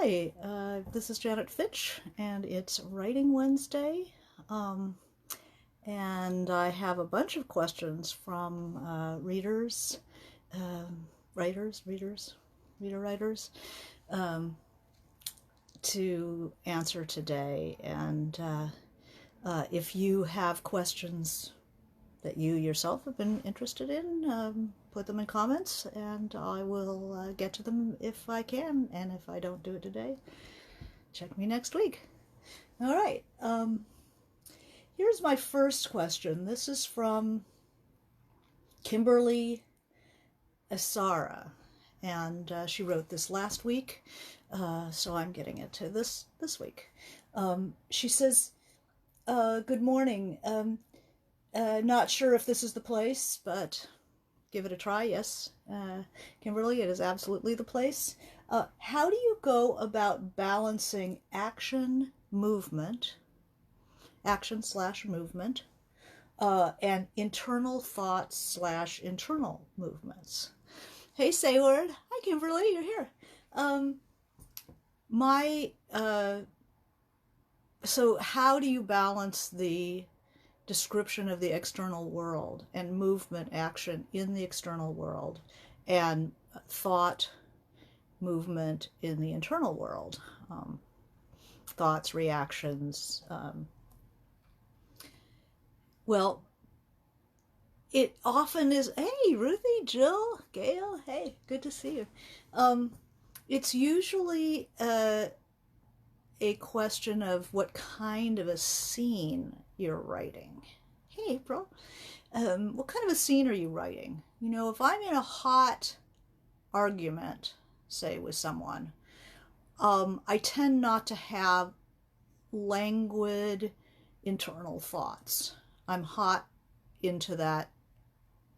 Hi, this is Janet Fitch, and it's Writing Wednesday. And I have a bunch of questions from readers, reader writers, to answer today. And if you have questions that you yourself have been interested in, put them in comments and I will get to them if I can. And if I don't do it today, check me next week. All right. Here's my first question. This is from Kimberly Asara, and she wrote this last week, so I'm getting it to this week. She says, good morning. Not sure if this is the place, but give it a try. Yes, Kimberly, it is absolutely the place. How do you go about balancing action slash movement, and internal thoughts slash internal movements? Hey, Sayward. Hi, Kimberly. You're here. So how do you balance the description of the external world and movement action in the external world and thought movement in the internal world? Thoughts, reactions. Well, it often is, hey, Ruthie, Jill, Gail, hey, good to see you. It's usually a question of what kind of a scene you're writing. Hey, April, what kind of a scene are you writing? You know, if I'm in a hot argument, say, with someone, I tend not to have languid internal thoughts. I'm hot into that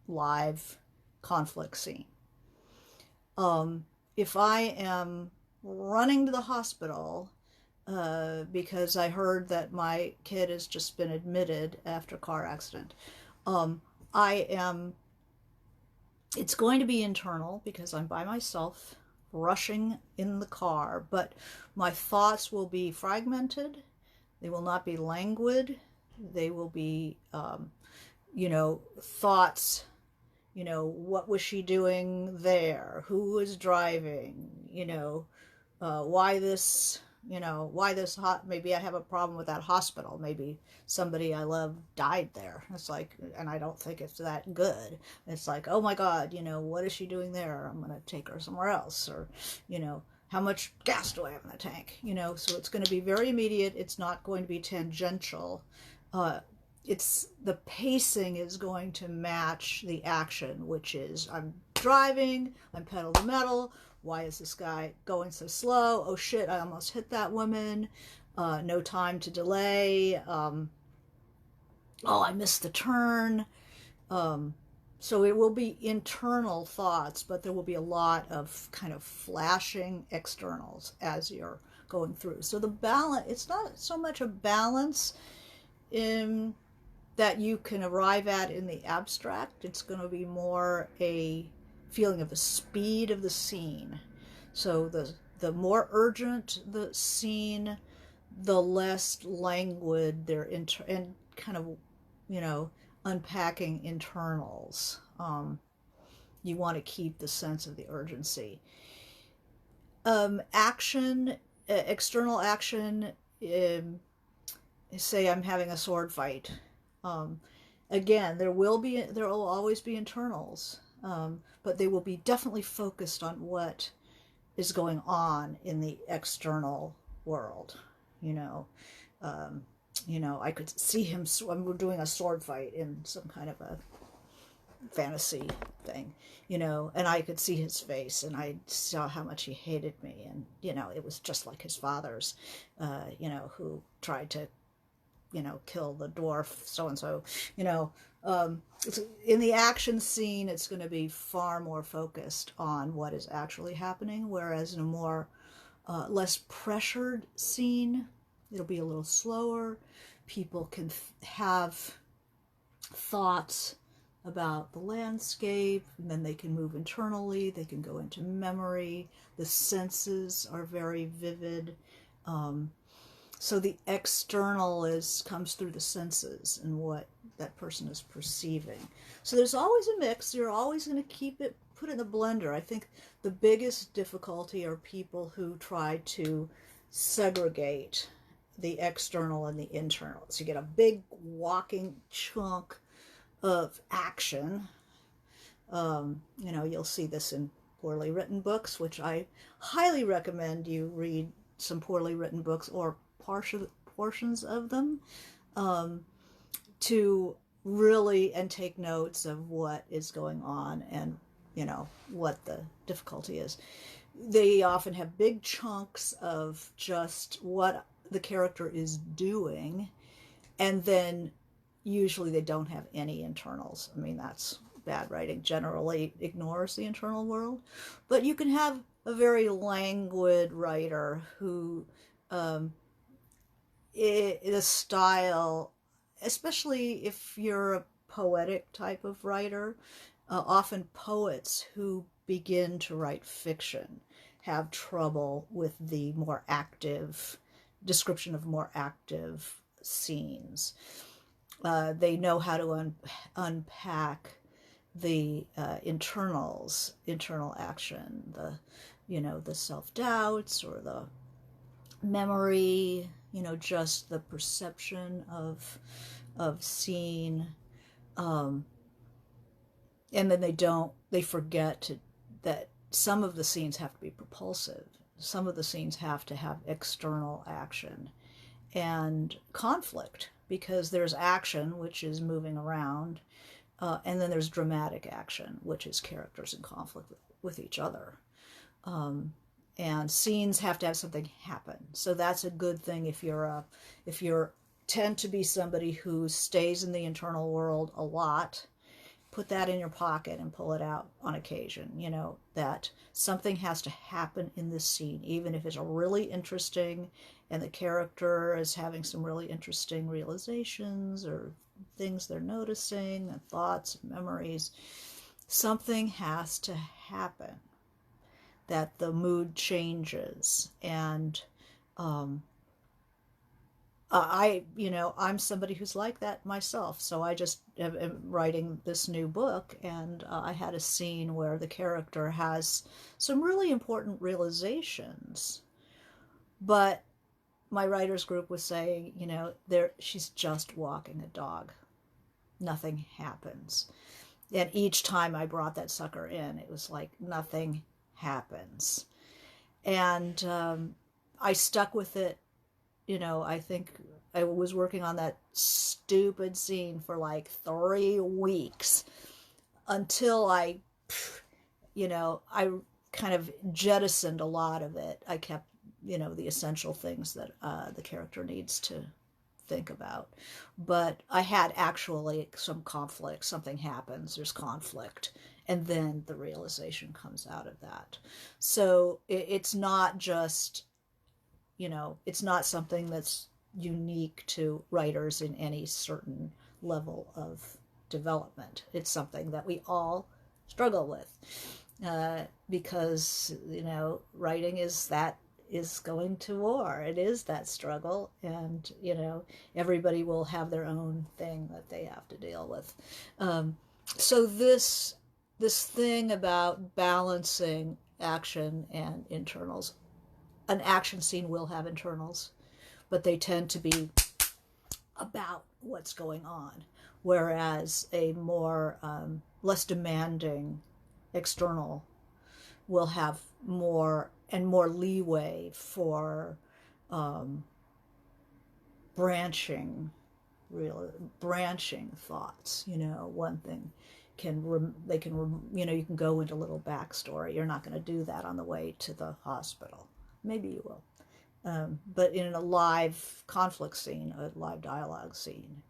live conflict scene. If I am running to the hospital because I heard that my kid has just been admitted after a car accident, it's going to be internal because I'm by myself rushing in the car, but my thoughts will be fragmented. They will not be languid. They will be, thoughts, what was she doing there? Who was driving? Why this, maybe I have a problem with that hospital. Maybe somebody I love died there. It's like, and I don't think it's that good. It's like, oh my God, what is she doing there? I'm going to take her somewhere else. Or, how much gas do I have in the tank? So it's going to be very immediate. It's not going to be tangential. It's the pacing is going to match the action, which is I'm driving, I'm pedal to metal. Why is this guy going so slow? Oh shit, I almost hit that woman. No time to delay. Oh, I missed the turn. So it will be internal thoughts, but there will be a lot of kind of flashing externals as you're going through. So the balance, it's not so much a balance that you can arrive at in the abstract. It's going to be more a feeling of the speed of the scene. So the more urgent the scene, the less languid they're and kind of, unpacking internals. You want to keep the sense of the urgency. Action, external action, say I'm having a sword fight. Again, there will always be internals, but they will be definitely focused on what is going on in the external world. I could see him. We're doing a sword fight in some kind of a fantasy thing, and I could see his face, and I saw how much he hated me, and it was just like his father's, who tried to kill the dwarf so-and-so. In the action scene, it's going to be far more focused on what is actually happening, whereas in a more less pressured scene, it'll be a little slower. People can have thoughts about the landscape, and then they can move internally, they can go into memory. The senses are very vivid. So the external comes through the senses and what that person is perceiving. So there's always a mix. You're always going to put it in the blender. I think the biggest difficulty are people who try to segregate the external and the internal. So you get a big walking chunk of action. You'll see this in poorly written books, which I highly recommend you read some poorly written books or portions of them, to really and take notes of what is going on and what the difficulty is. They often have big chunks of just what the character is doing, and then usually they don't have any internals. I mean, that's bad writing, generally ignores the internal world. But you can have a very languid writer who the style, especially if you're a poetic type of writer, often poets who begin to write fiction have trouble with the more active description of more active scenes. They know how to unpack the internal action, the self-doubts or the memory, just the perception of scene, and then they forget that some of the scenes have to be propulsive. Some of the scenes have to have external action and conflict, because there's action, which is moving around, and then there's dramatic action, which is characters in conflict with each other. And scenes have to have something happen. So that's a good thing if you tend to be somebody who stays in the internal world a lot. Put that in your pocket and pull it out on occasion. That something has to happen in this scene, even if it's really interesting and the character is having some really interesting realizations or things they're noticing and thoughts and memories. Something has to happen, that the mood changes. And I'm somebody who's like that myself. So I just am writing this new book, and I had a scene where the character has some really important realizations, but my writers group was saying, she's just walking a dog. Nothing happens. And each time I brought that sucker in, it was like nothing happens. And I stuck with it. I think I was working on that stupid scene for like 3 weeks until I kind of jettisoned a lot of it. I kept, the essential things that the character needs to think about. But I had actually some conflict. Something happens, there's conflict, and then the realization comes out of that. So it's not just, it's not something that's unique to writers in any certain level of development. It's something that we all struggle with, because, writing is going to war. It is that struggle, and, everybody will have their own thing that they have to deal with. So this thing about balancing action and internals, an action scene will have internals, but they tend to be about what's going on, whereas a more less demanding external will have more leeway for branching thoughts. One thing you can go into a little backstory. You're not going to do that on the way to the hospital. Maybe you will. But in a live conflict scene, a live dialogue scene,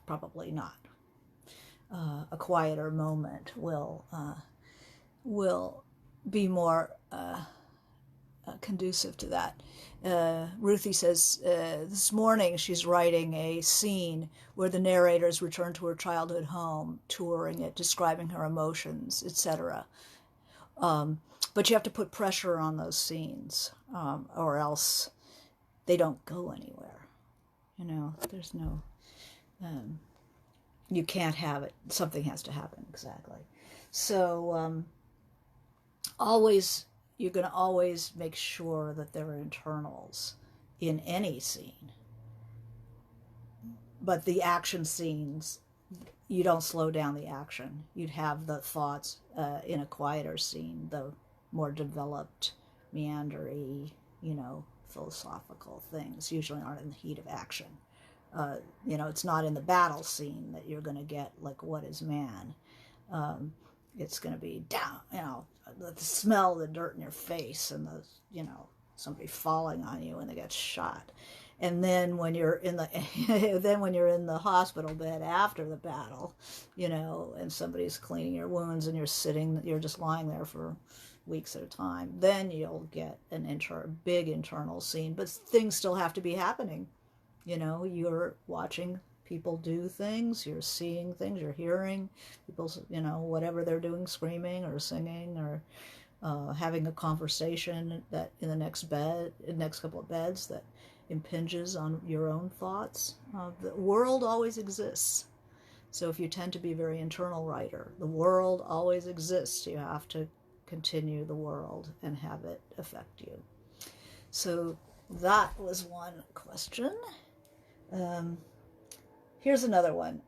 probably not. A quieter moment will be more conducive to that. Ruthie says this morning she's writing a scene where the narrators return to her childhood home, touring it, describing her emotions, etc. But you have to put pressure on those scenes, or else they don't go anywhere. There's no, you can't have it. Something has to happen, exactly. So you're going to always make sure that there are internals in any scene. But the action scenes, you don't slow down the action. You'd have the thoughts in a quieter scene, the more developed, meandery, philosophical things usually aren't in the heat of action. It's not in the battle scene that you're going to get, like, what is man? It's going to be down, the smell of the dirt in your face and somebody falling on you when they get shot. And then when you're in the hospital bed after the battle, and somebody's cleaning your wounds and you're just lying there for weeks at a time, then you'll get a big internal scene. But things still have to be happening. You're watching people do things, you're seeing things, you're hearing people, whatever they're doing, screaming or singing or having a conversation that in the next couple of beds that impinges on your own thoughts. The world always exists. So if you tend to be a very internal writer, the world always exists. You have to continue the world and have it affect you. So that was one question. Here's another one.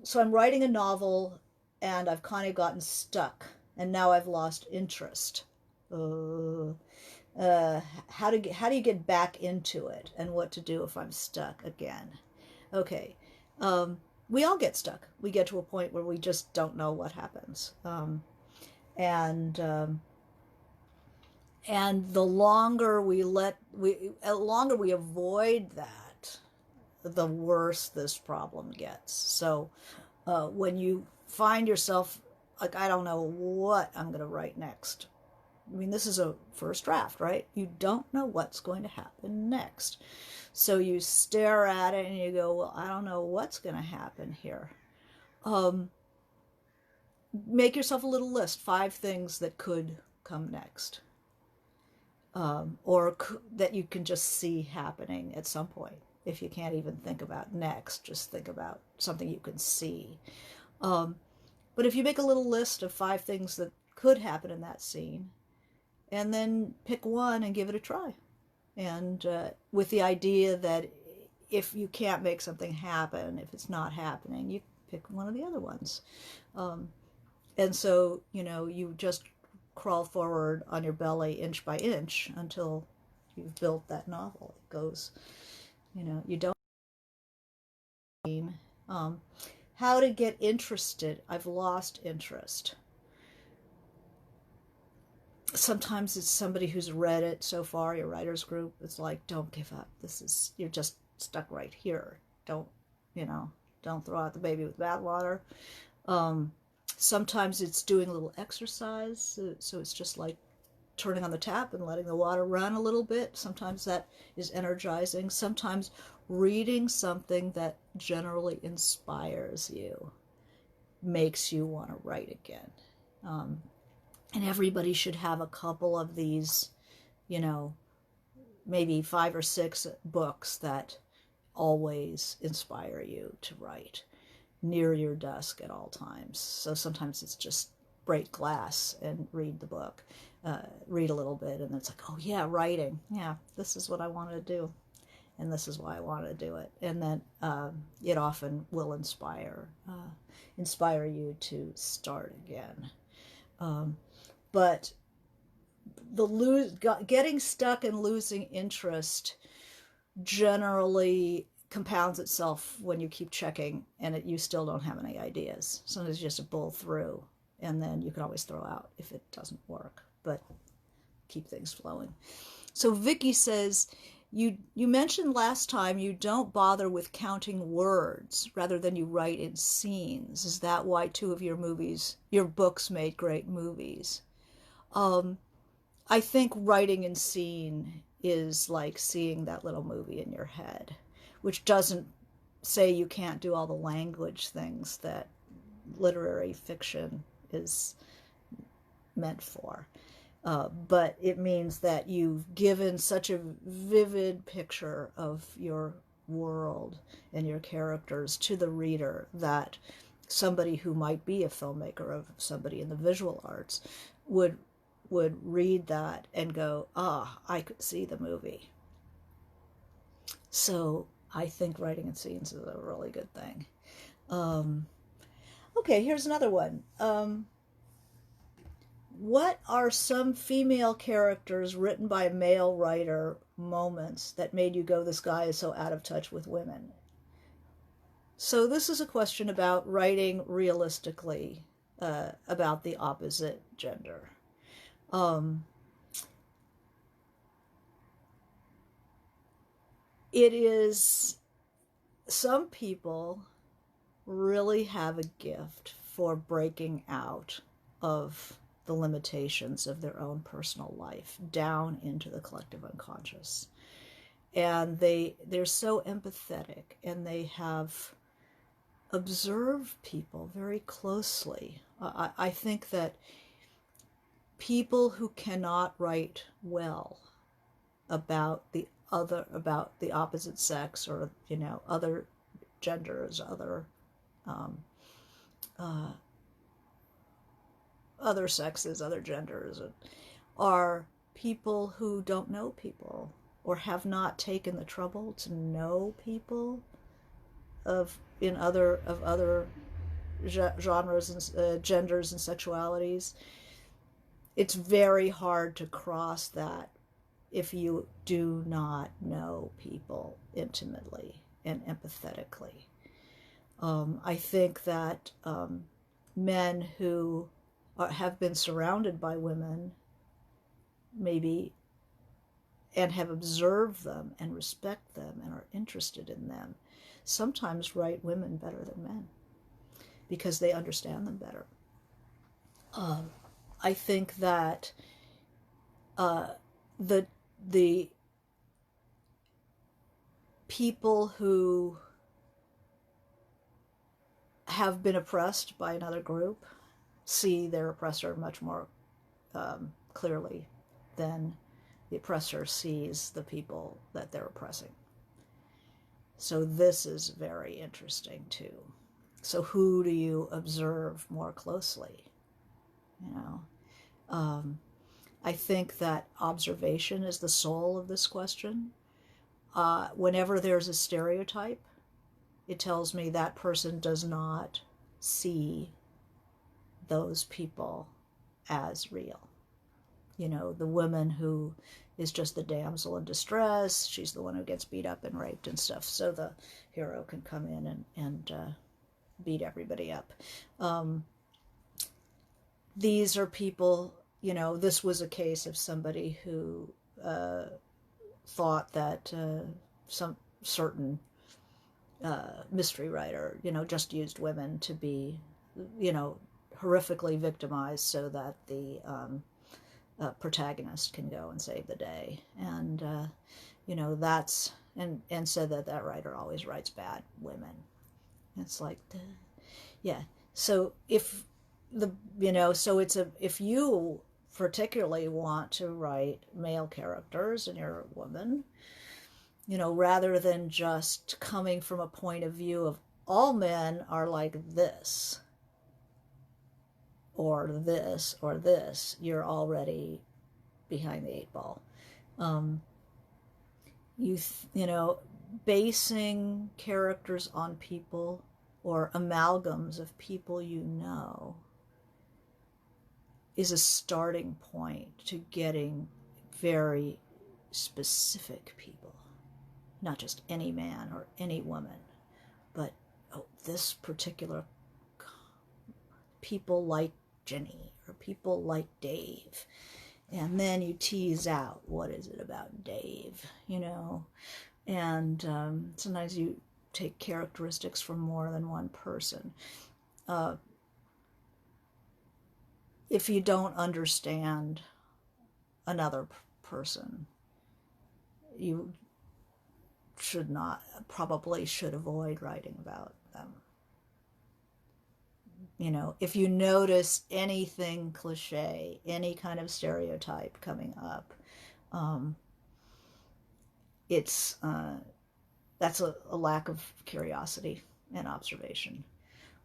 So I'm writing a novel and I've kind of gotten stuck and now I've lost interest. How do you get back into it and what to do if I'm stuck again? Okay. We all get stuck. We get to a point where we just don't know what happens. And the longer we avoid that, the worse this problem gets. So when you find yourself like, I don't know what I'm going to write next. I mean, this is a first draft, right? You don't know what's going to happen next. So you stare at it and you go, well, I don't know what's going to happen here. Make yourself a little list, 5 things that could come next. Or that you can just see happening at some point. If you can't even think about next, just think about something you can see. But if you make a little list of 5 things that could happen in that scene, and then pick one and give it a try. And with the idea that if you can't make something happen, if it's not happening, you pick one of the other ones. And so, you just crawl forward on your belly inch by inch until you've built that novel. It goes, you don't. How to get interested. I've lost interest. Sometimes it's somebody who's read it so far, your writer's group. It's like, don't give up. You're just stuck right here. Don't throw out the baby with bathwater. Sometimes it's doing a little exercise. So it's just like turning on the tap and letting the water run a little bit. Sometimes that is energizing. Sometimes reading something that generally inspires you makes you want to write again. And everybody should have a couple of these, maybe 5 or 6 books that always inspire you to write near your desk at all times. So sometimes it's just break glass and read the book, read a little bit, and it's like, oh yeah, writing. Yeah, this is what I want to do. And this is why I want to do it. And then it often will inspire you to start again. But getting stuck and losing interest generally compounds itself when you keep checking and you still don't have any ideas. Sometimes you just bull through, and then you can always throw out if it doesn't work, but keep things flowing. So Vicky says, you mentioned last time you don't bother with counting words rather than you write in scenes. Is that why 2 of your books made great movies? I think writing in scene is like seeing that little movie in your head, which doesn't say you can't do all the language things that literary fiction is meant for. But it means that you've given such a vivid picture of your world and your characters to the reader that somebody who might be a filmmaker, of somebody in the visual arts, would read that and go, ah, I could see the movie. So I think writing in scenes is a really good thing. Um, okay, here's another one. What are some female characters written by a male writer moments that made you go, this guy is so out of touch with women? So this is a question about writing realistically about the opposite gender. Um, it is, some people really have a gift for breaking out of the limitations of their own personal life down into the collective unconscious. And they're so empathetic, and they have observed people very closely. I think that people who cannot write well about the opposite sex, or other genders, um, uh, other sexes, other genders, are people who don't know people, or have not taken the trouble to know people of other genres and genders and sexualities. It's very hard to cross that if you do not know people intimately and empathetically. I think that men who have been surrounded by women, maybe, and have observed them and respect them and are interested in them, sometimes write women better than men because they understand them better. I think that the people who have been oppressed by another group see their oppressor much more clearly than the oppressor sees the people that they're oppressing. So this is very interesting too. So who do you observe more closely? I think that observation is the soul of this question. Whenever there's a stereotype, it tells me that person does not see those people as real. The woman who is just the damsel in distress, she's the one who gets beat up and raped and stuff, so the hero can come in and beat everybody up. These are people, this was a case of somebody who thought that some certain mystery writer, just used women to be, horrifically victimized so that the protagonist can go and save the day. And, that's, and said that writer always writes bad women. It's like, yeah. So if if you particularly want to write male characters and you're a woman, rather than just coming from a point of view of all men are like this, or this, or this, you're already behind the 8 ball. Basing characters on people, or amalgams of people is a starting point to getting very specific people. Not just any man or any woman, but this particular people like Jenny, or people like Dave. And then you tease out, what is it about Dave, And sometimes you take characteristics from more than one person. If you don't understand another person, you should not, probably should avoid writing about them. You know, if you notice anything cliche, any kind of stereotype coming up, um, it's that's a lack of curiosity and observation.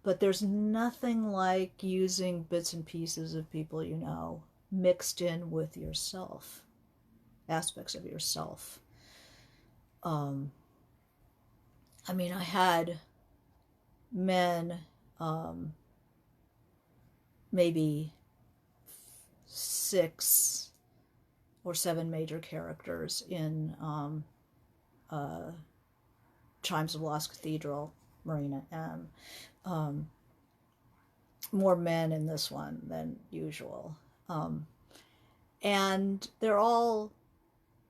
But there's nothing like using bits and pieces of people you know mixed in with yourself, aspects of yourself. Um, I mean, I had men, maybe 6 or 7 major characters in Chimes of Lost Cathedral, Marina M. More men in this one than usual. And they're all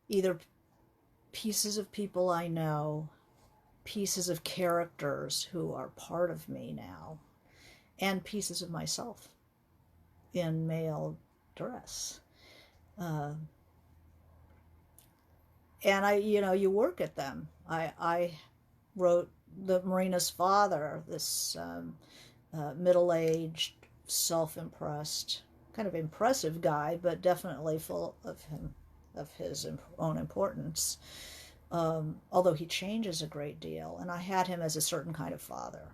either pieces of people I know, pieces of characters who are part of me now, and pieces of myself in male dress. And you work at them. I wrote the Marina's father, this middle-aged, self-impressed, kind of impressive guy, but definitely full of his own importance. Although he changes a great deal, and I had him as a certain kind of father,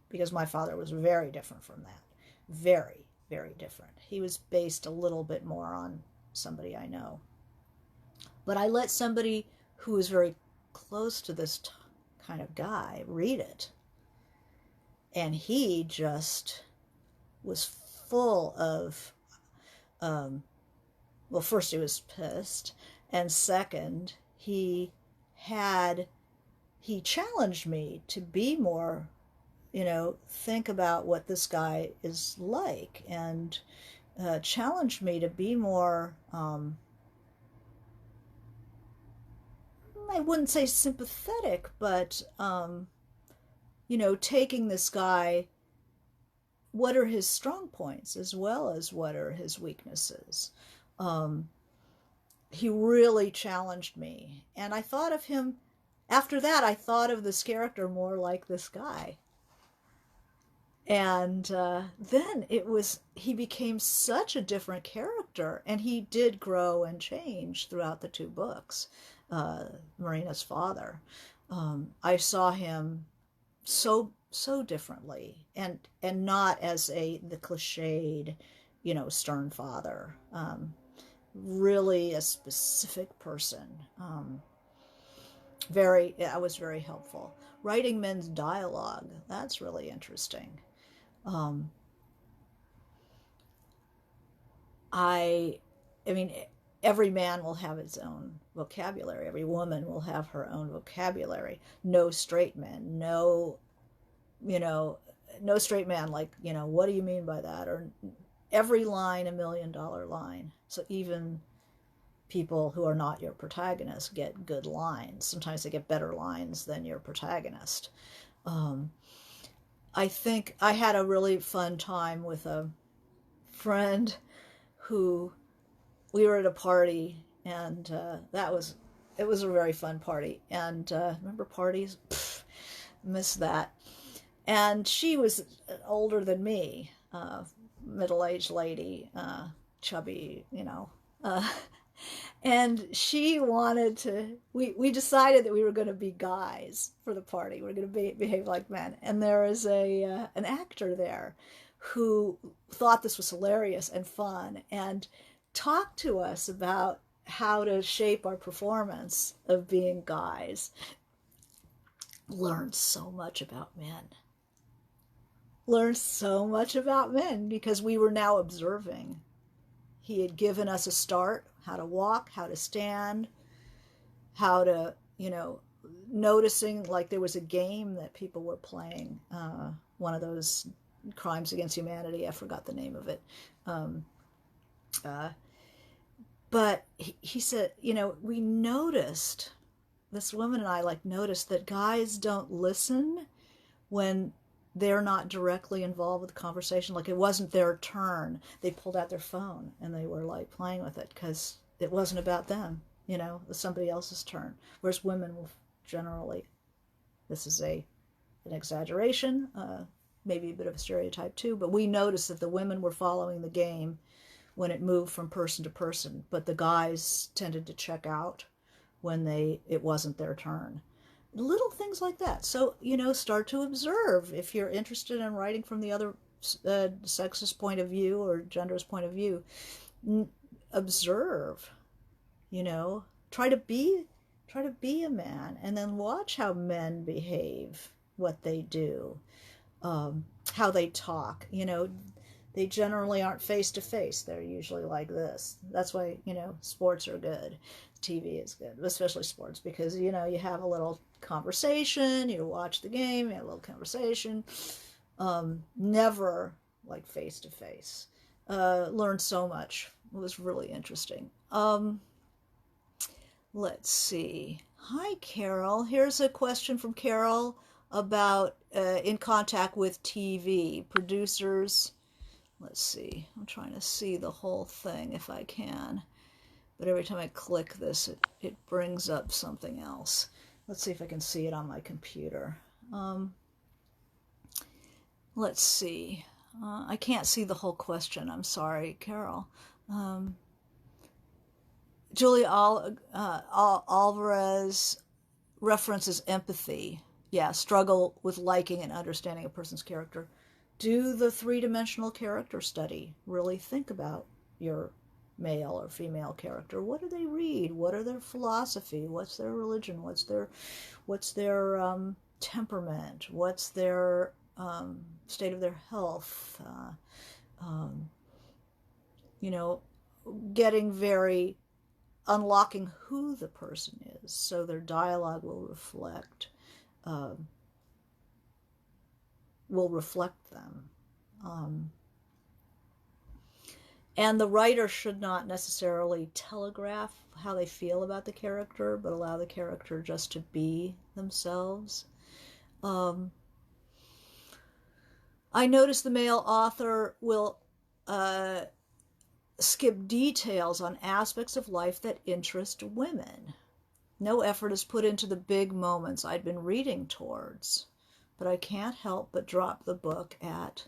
because my father was very different from that. Very, very different. He was based a little bit more on somebody I know. But I let somebody who was very close to this kind of guy read it. And he just was full of, well, first he was pissed. And second, he challenged me to be more, think about what this guy is like, and challenged me to be more, I wouldn't say sympathetic, but, taking this guy, what are his strong points as well as what are his weaknesses. He really challenged me. And I thought of him, after that, I thought of this character more like this guy. And then he became such a different character, and he did grow and change throughout the 2 books. Marina's father. I saw him so differently, and not as the cliched, stern father. Really a specific person. I was very helpful. Writing men's dialogue, that's really interesting. I mean, every man will have his own vocabulary. Every woman will have her own vocabulary. No straight men. No straight man, like, what do you mean by that? Or every line $1 million line. So even people who are not your protagonist get good lines. Sometimes they get better lines than your protagonist. I think I had a really fun time with a friend who, we were at a party, and it was a very fun party. And remember parties? Pfft, miss that. And she was older than me, middle-aged lady, chubby, and she wanted to, we decided that we were going to be guys for the party. We were going to behave like men. And there was an actor there who thought this was hilarious and fun, and talked to us about how to shape our performance of being guys. Learned so much about men. Learned so much about men because we were now observing. He had given us a start, how to walk, how to stand, how to, noticing, like there was a game that people were playing, one of those crimes against humanity. I forgot the name of it. But he said, we noticed, this woman and I noticed that guys don't listen when they're not directly involved with the conversation. Like, it wasn't their turn. They pulled out their phone and they were like playing with it because it wasn't about them. You know, it was somebody else's turn. Whereas women will generally, this is an exaggeration, maybe a bit of a stereotype too, but we noticed that the women were following the game when it moved from person to person, but the guys tended to check out when it wasn't their turn. Little things like that. So, you know, start to observe. If you're interested in writing from the other sexist point of view or gender's point of view, observe, you know, try to be a man, and then watch how men behave, what they do, how they talk. You know, they generally aren't face to face. They're usually like this. That's why, you know, sports are good. TV is good, especially sports, because, you know, you have a little conversation, you watch the game, you have a little conversation. Never like face to face. Learned so much. It was really interesting. Let's see. Hi, Carol. Here's a question from Carol about in contact with TV producers. Let's see. I'm trying to see the whole thing if I can. But every time I click this, it brings up something else. Let's see if I can see it on my computer. Let's see. I can't see the whole question. I'm sorry, Carol. Julia Alvarez references empathy. Yeah, struggle with liking and understanding a person's character. Do the three-dimensional character study. Really think about your male or female character. What do they read? What are their philosophy? What's their religion? What's their temperament? What's their state of their health? You know, unlocking who the person is, so their dialogue will reflect them. And the writer should not necessarily telegraph how they feel about the character, but allow the character just to be themselves. I noticed the male author will skip details on aspects of life that interest women. No effort is put into the big moments I'd been reading towards, but I can't help but drop the book at,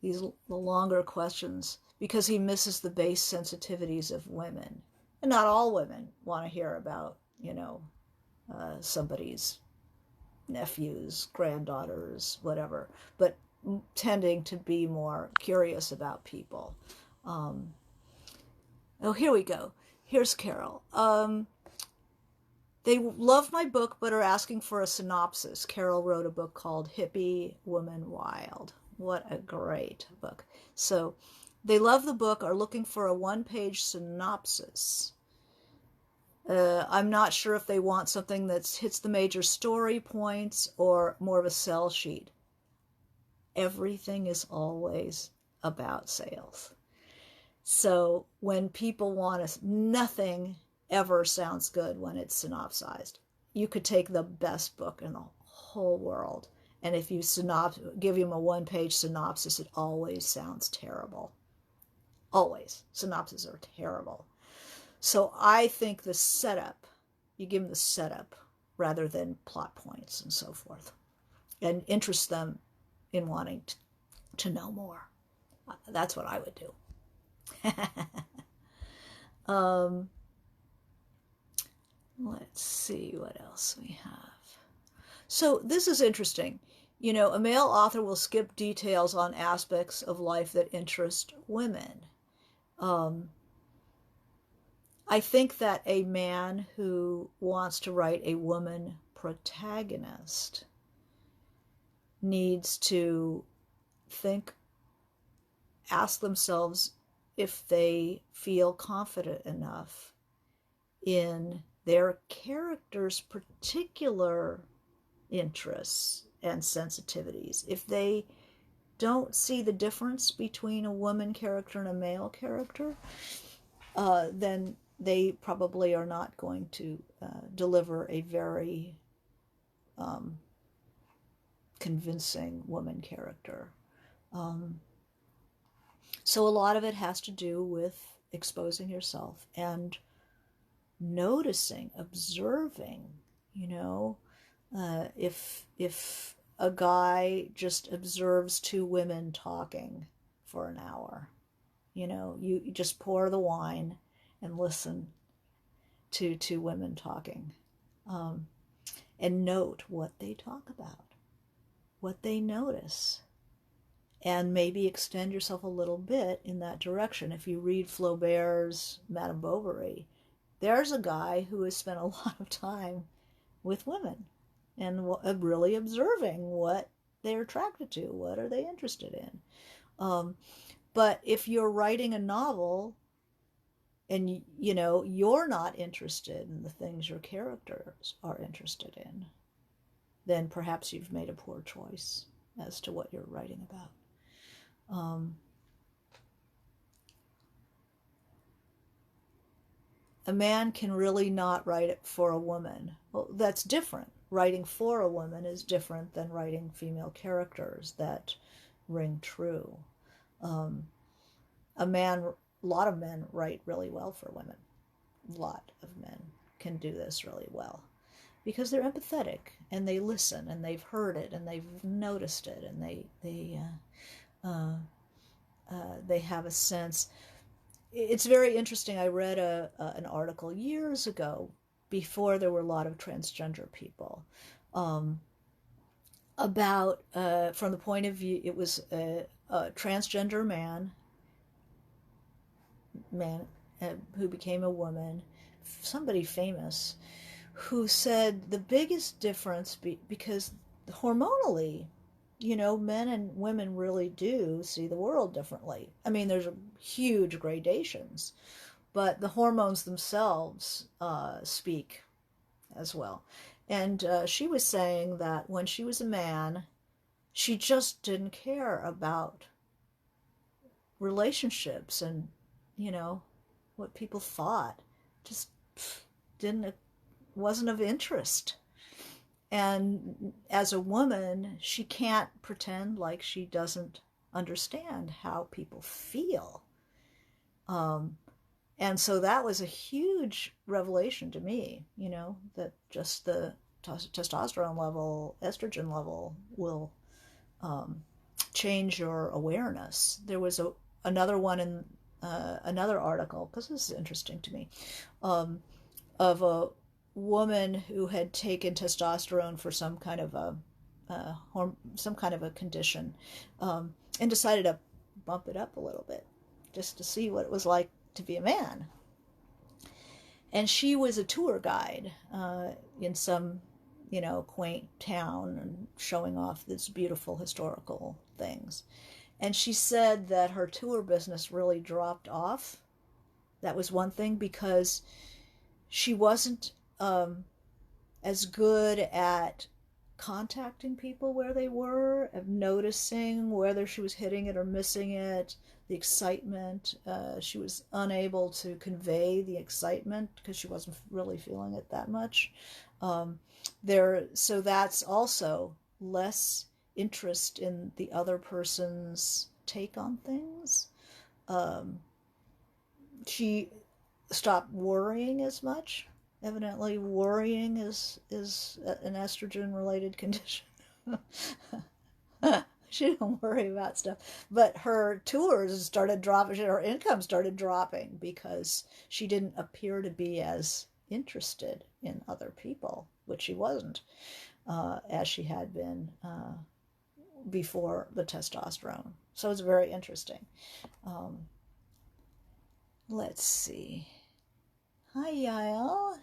the longer questions, because he misses the base sensitivities of women. And not all women want to hear about, you know, somebody's nephews, granddaughters, whatever, but tending to be more curious about people. Here we go. Here's Carol. They love my book but are asking for a synopsis. Carol wrote a book called Hippie Woman Wild. What a great book. So they love the book, are looking for a one-page synopsis. I'm not sure if they want something that hits the major story points or more of a sell sheet. Everything is always about sales. So when people want us, nothing ever sounds good when it's synopsized. You could take the best book in the whole world, and if you give him a one-page synopsis, it always sounds terrible. Always. Synopses are terrible. So I think the setup, you give them the setup rather than plot points and so forth, and interest them in wanting to know more. That's what I would do. Let's see what else we have. So this is interesting. You know, a male author will skip details on aspects of life that interest women. I think that a man who wants to write a woman protagonist needs to ask themselves if they feel confident enough in their character's particular interests and sensitivities. If they don't see the difference between a woman character and a male character, then they probably are not going to deliver a very convincing woman character. Um, so a lot of it has to do with exposing yourself and noticing, observing, you know, if a guy just observes two women talking for an hour, you know, you just pour the wine and listen to two women talking, um, and note what they talk about, what they notice, and maybe extend yourself a little bit in that direction. If you read Flaubert's Madame Bovary, there's a guy who has spent a lot of time with women and really observing what they're attracted to, what are they interested in. But if you're writing a novel and you know you're not interested in the things your characters are interested in, then perhaps you've made a poor choice as to what you're writing about. A man can really not write it for a woman. Well, that's different. Writing for a woman is different than writing female characters that ring true. Um, a lot of men write really well for women. A lot of men can do this really well because they're empathetic and they listen and they've heard it and they've noticed it and they have a sense. It's very interesting. I read an article years ago, before there were a lot of transgender people, about, from the point of view, it was a transgender man who became a woman, somebody famous, who said the biggest difference, because hormonally, you know, men and women really do see the world differently. I mean, there's huge gradations, but the hormones themselves speak as well. And she was saying that when she was a man, she just didn't care about relationships and, you know, what people thought. Just didn't, wasn't of interest. And as a woman, she can't pretend like she doesn't understand how people feel. And so that was a huge revelation to me, you know, that just the testosterone level, estrogen level will change your awareness. There was another one in another article, because this is interesting to me, of a woman who had taken testosterone for some kind of a condition, and decided to bump it up a little bit just to see what it was like to be a man. And she was a tour guide in some, you know, quaint town and showing off these beautiful historical things. And she said that her tour business really dropped off. That was one thing, because she wasn't as good at contacting people where they were, of noticing whether she was hitting it or missing it, the excitement. She was unable to convey the excitement because she wasn't really feeling it that much. So that's also less interest in the other person's take on things. She stopped worrying as much. Evidently, worrying is an estrogen related condition. She didn't worry about stuff, but her tours started dropping. Her income started dropping because she didn't appear to be as interested in other people, which she wasn't, as she had been before the testosterone. So it's very interesting. Let's see. Hi, Yael.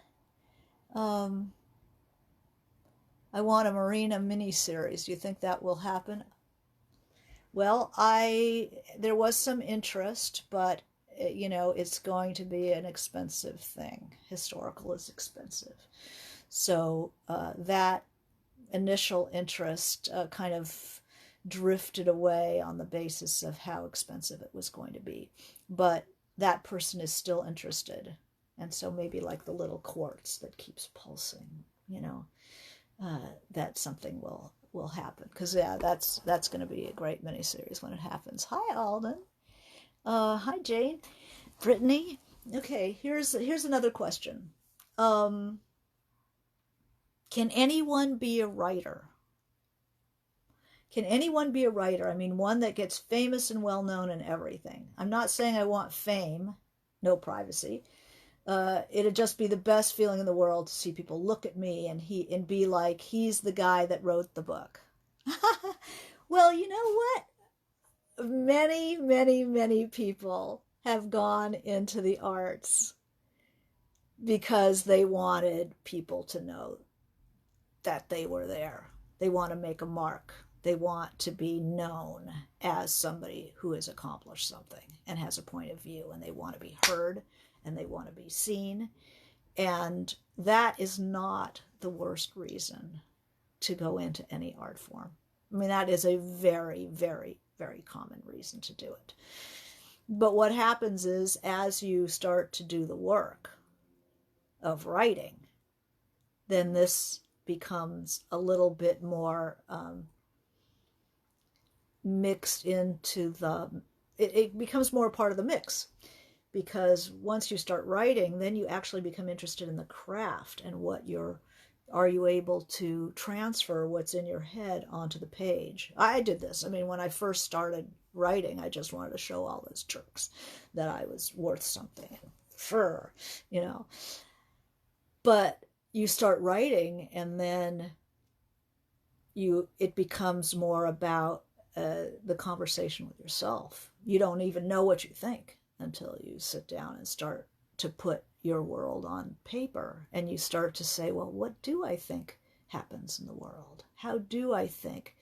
I want a Marina miniseries. Do you think that will happen? Well, there was some interest, but you know, it's going to be an expensive thing. Historical is expensive. So that initial interest kind of drifted away on the basis of how expensive it was going to be. But that person is still interested. And so maybe like the little quartz that keeps pulsing, you know, that something will will happen. Because, yeah, that's going to be a great miniseries when it happens. Hi, Alden. Hi, Jane. Brittany. Okay, here's another question. Can anyone be a writer? Can anyone be a writer? I mean, one that gets famous and well known and everything. I'm not saying I want fame, no privacy. It'd just be the best feeling in the world to see people look at me and be like, he's the guy that wrote the book. Well, you know what? Many, many, many people have gone into the arts because they wanted people to know that they were there. They want to make a mark. They want to be known as somebody who has accomplished something and has a point of view, and they want to be heard and they want to be seen. And that is not the worst reason to go into any art form. I mean, that is a very, very, very common reason to do it. But what happens is, as you start to do the work of writing, then this becomes a little bit more mixed into it becomes more part of the mix, because once you start writing, then you actually become interested in the craft and are you able to transfer what's in your head onto the page. I did this. I mean, when I first started writing, I just wanted to show all those jerks that I was worth something. But you start writing, and then it becomes more about the conversation with yourself. You don't even know what you think until you sit down and start to put your world on paper, and you start to say, well, what do I think happens in the world? How do I think?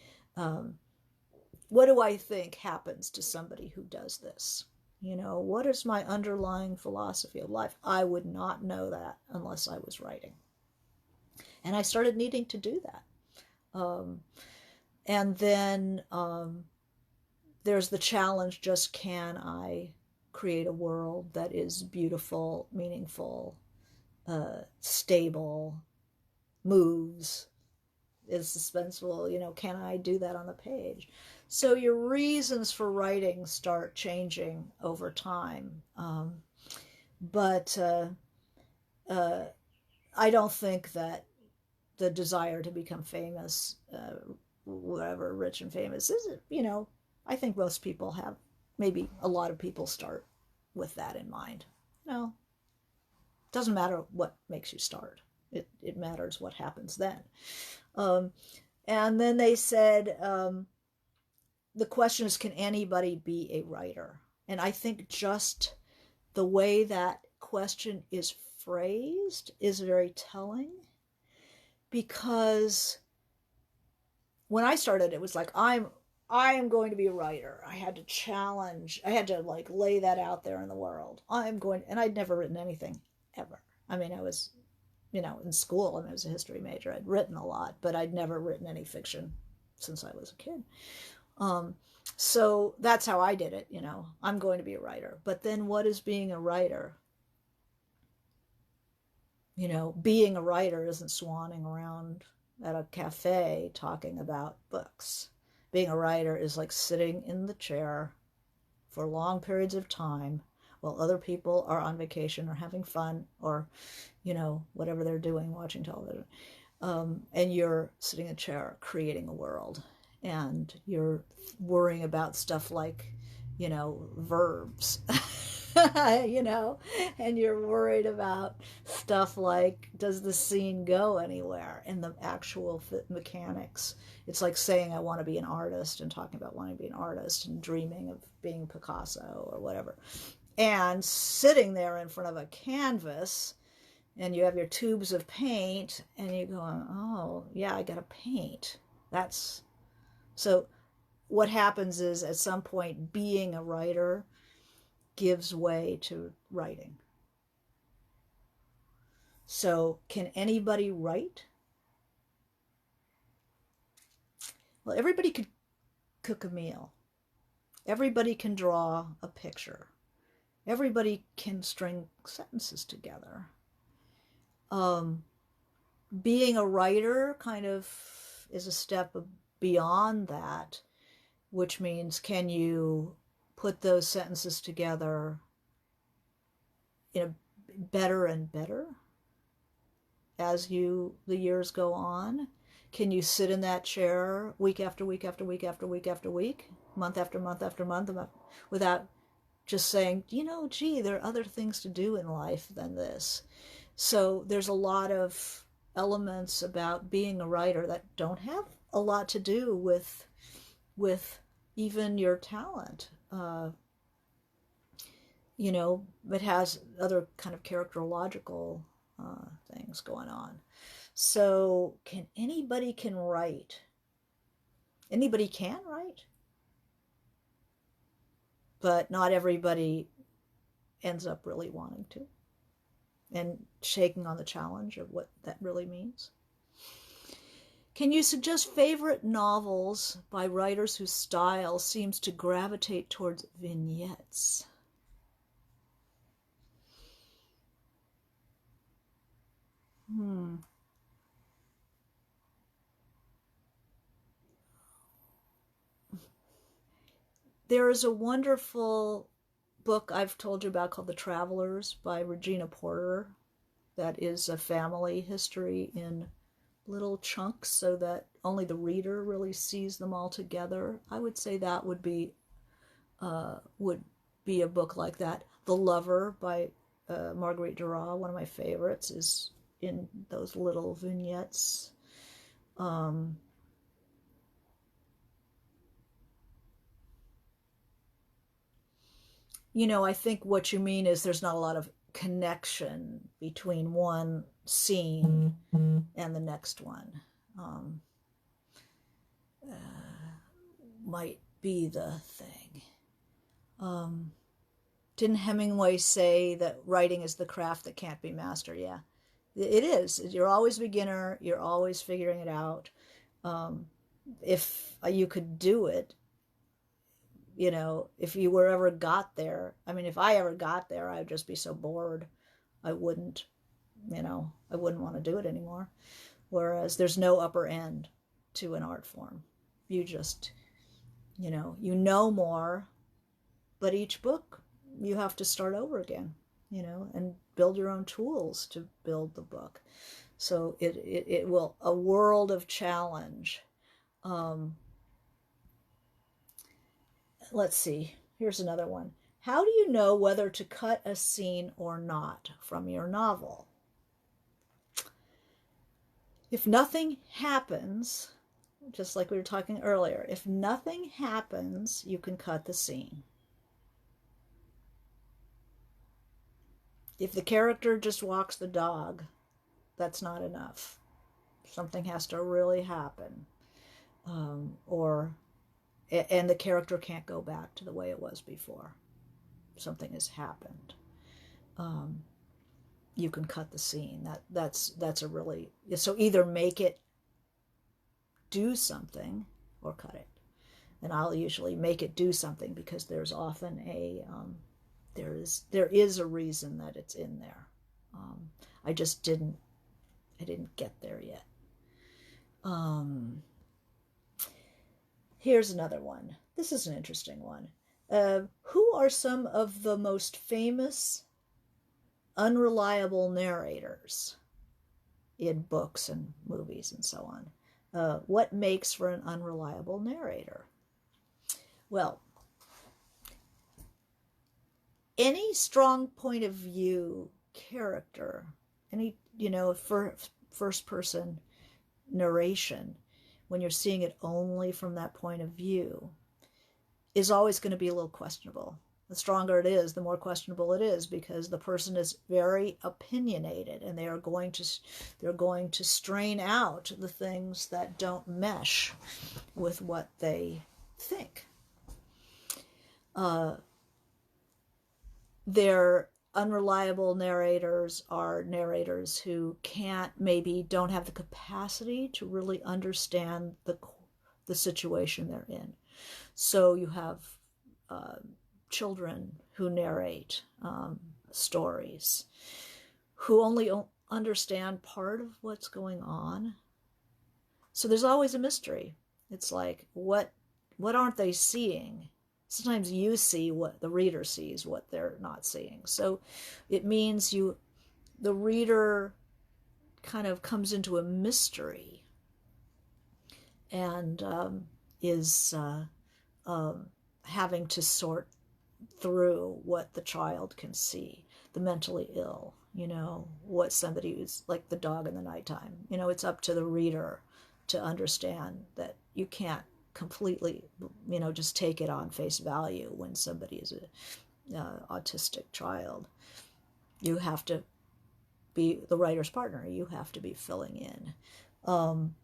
What do I think happens to somebody who does this? What is my underlying philosophy of life? I would not know that unless I was writing. And I started needing to do that. And then there's the challenge, just can I create a world that is beautiful, meaningful, stable, moves, is suspenseful? Can I do that on the page? So your reasons for writing start changing over time. But I don't think that the desire to become famous, whatever, rich and famous, is it? I think most people have, maybe a lot of people start with that in mind. No, it doesn't matter what makes you start. It matters what happens then. And then they said, the question is, can anybody be a writer? And I think just the way that question is phrased is very telling, because when I started, it was like, I am going to be a writer. I had to like lay that out there in the world. And I'd never written anything ever. I mean, I was, in school, and I was a history major. I'd written a lot, but I'd never written any fiction since I was a kid. So that's how I did it. I'm going to be a writer. But then what is being a writer? Being a writer isn't swanning around at a cafe talking about books. Being a writer is like sitting in the chair for long periods of time while other people are on vacation or having fun or, whatever they're doing, watching television. And you're sitting in a chair creating a world. And you're worrying about stuff like, verbs, and you're worried about stuff like, does the scene go anywhere, and the actual mechanics. It's like saying I want to be an artist and talking about wanting to be an artist and dreaming of being Picasso or whatever. And sitting there in front of a canvas, and you have your tubes of paint, and you're going, oh, yeah, I got to paint. So what happens is, at some point, being a writer gives way to writing. So can anybody write? Well, everybody could cook a meal. Everybody can draw a picture. Everybody can string sentences together. Being a writer kind of is a step beyond that, which means can you put those sentences together in a better and better as the years go on? Can you sit in that chair week after week after week after week after week, month after month after month, without just saying, gee, there are other things to do in life than this? So there's a lot of elements about being a writer that don't have a lot to do with even your talent. It has other kind of characterological things going on. So anybody can write. Anybody can write, but not everybody ends up really wanting to and shaking on the challenge of what that really means. Can you suggest favorite novels by writers whose style seems to gravitate towards vignettes? There is a wonderful book I've told you about called The Travelers by Regina Porter that is a family history in little chunks so that only the reader really sees them all together. I would say that would be a book like that. The Lover by Marguerite Duras, one of my favorites, is in those little vignettes. I think what you mean is there's not a lot of connection between one scene and the next one. Might be the thing. Didn't Hemingway say that writing is the craft that can't be mastered? Yeah, it is. You're always a beginner. You're always figuring it out. If you could do it, if you were ever got there, if I ever got there, I'd just be so bored. I wouldn't want to do it anymore. Whereas there's no upper end to an art form. You just, more, but each book you have to start over again, and build your own tools to build the book. So it will, a world of challenge. Let's see. Here's another one. How do you know whether to cut a scene or not from your novel? If nothing happens, just like we were talking earlier, if nothing happens, you can cut the scene. If the character just walks the dog, that's not enough. Something has to really happen. And the character can't go back to the way it was before. Something has happened. You can cut the scene. That's a really, so either make it do something or cut it. And I'll usually make it do something because there's often there is a reason that it's in there. I didn't get there yet. Here's another one. This is an interesting one. Who are some of the most famous unreliable narrators in books and movies and so on? What makes for an unreliable narrator? Well, any strong point of view character, any, first person narration, when you're seeing it only from that point of view, is always going to be a little questionable. The stronger it is, the more questionable it is, because the person is very opinionated and they're going to strain out the things that don't mesh with what they think. Their unreliable narrators are narrators who don't have the capacity to really understand the situation they're in. So you have children who narrate stories who only understand part of what's going on. So there's always a mystery. It's like, what aren't they seeing? Sometimes you see what the reader sees, what they're not seeing. So it means the reader kind of comes into a mystery and is having to sort through what the child can see, the mentally ill, what somebody who's like the dog in the nighttime. It's up to the reader to understand that you can't completely, just take it on face value when somebody is a autistic child. You have to be the writer's partner. You have to be filling in.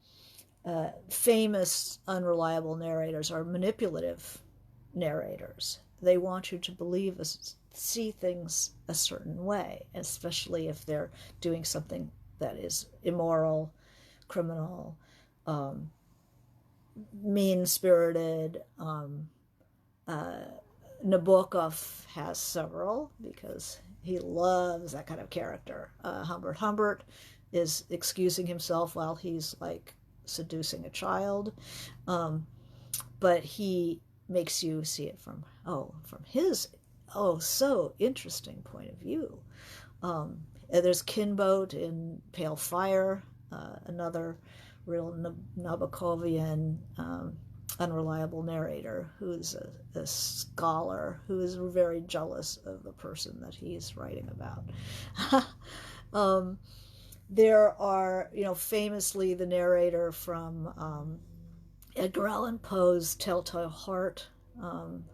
Famous unreliable narrators are manipulative narrators. They want you to believe, see things a certain way, especially if they're doing something that is immoral, criminal, mean-spirited. Nabokov has several because he loves that kind of character. Humbert Humbert is excusing himself while he's like seducing a child, but he makes you see it from his so interesting point of view. There's Kinboat in Pale Fire, another real Nabokovian unreliable narrator who's a scholar who is very jealous of the person that he's writing about. There are, famously the narrator from Edgar Allan Poe's Telltale Heart,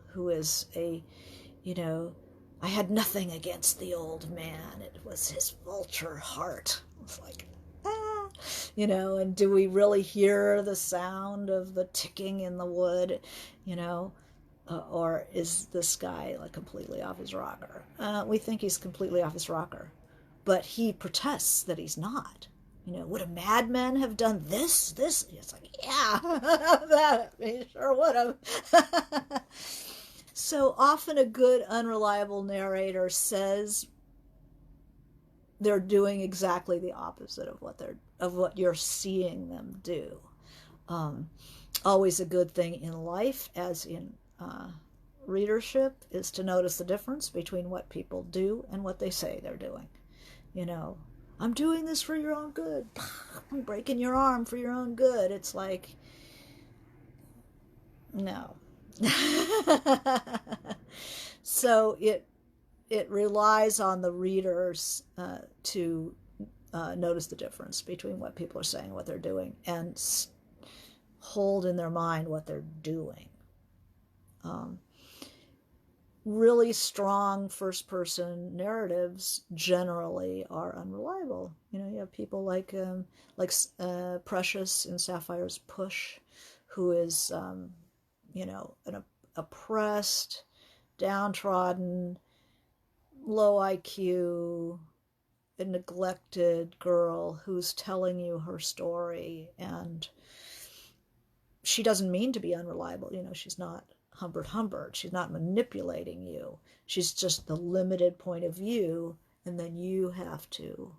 who is I had nothing against the old man. It was his vulture heart. It's like, and do we really hear the sound of the ticking in the wood, or is this guy like completely off his rocker? We think he's completely off his rocker, but he protests that he's not. Would a madman have done this? It's like, yeah, that he sure would have. So often a good unreliable narrator says they're doing exactly the opposite of what you're seeing them do. Always a good thing in life, as in readership, is to notice the difference between what people do and what they say they're doing. I'm doing this for your own good. I'm breaking your arm for your own good. It's like, no. So it relies on the readers to notice the difference between what people are saying, what they're doing, and hold in their mind what they're doing. Really strong first-person narratives generally are unreliable. You have people like Precious in Sapphire's Push, who is an oppressed, downtrodden, low IQ, a neglected girl who's telling you her story, and she doesn't mean to be unreliable. She's not Humbert Humbert. She's not manipulating you. She's just the limited point of view, and then you have to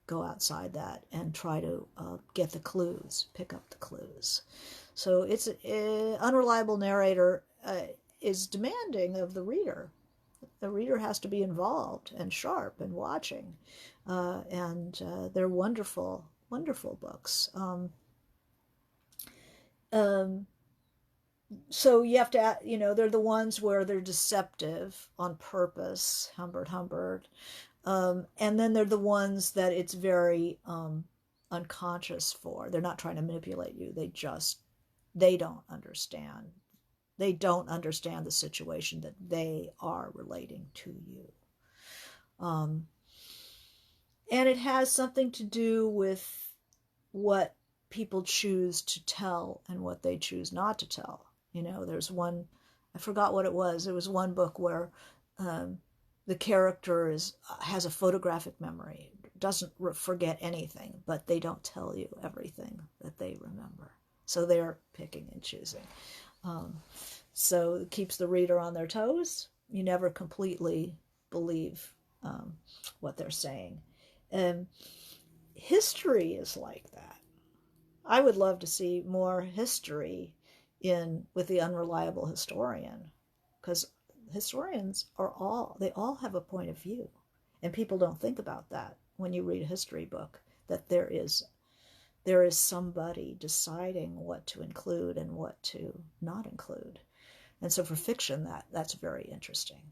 go outside that and try to get the clues, pick up the clues. So it's unreliable narrator is demanding of the reader. The reader has to be involved and sharp and watching, and they're wonderful, wonderful books. So you have to, they're the ones where they're deceptive on purpose, Humbert Humbert, and then they're the ones that it's very unconscious for. They're not trying to manipulate you. They don't understand. They don't understand the situation that they are relating to you. And it has something to do with what people choose to tell and what they choose not to tell. There's one, I forgot what it was. It was one book where the character has a photographic memory, doesn't forget anything, but they don't tell you everything that they remember. So they're picking and choosing. So it keeps the reader on their toes. You never completely believe what they're saying. History is like that. I would love to see more history in with the unreliable historian, because historians they all have a point of view, and people don't think about that when you read a history book, that there is somebody deciding what to include and what to not include. And so for fiction, that's very interesting.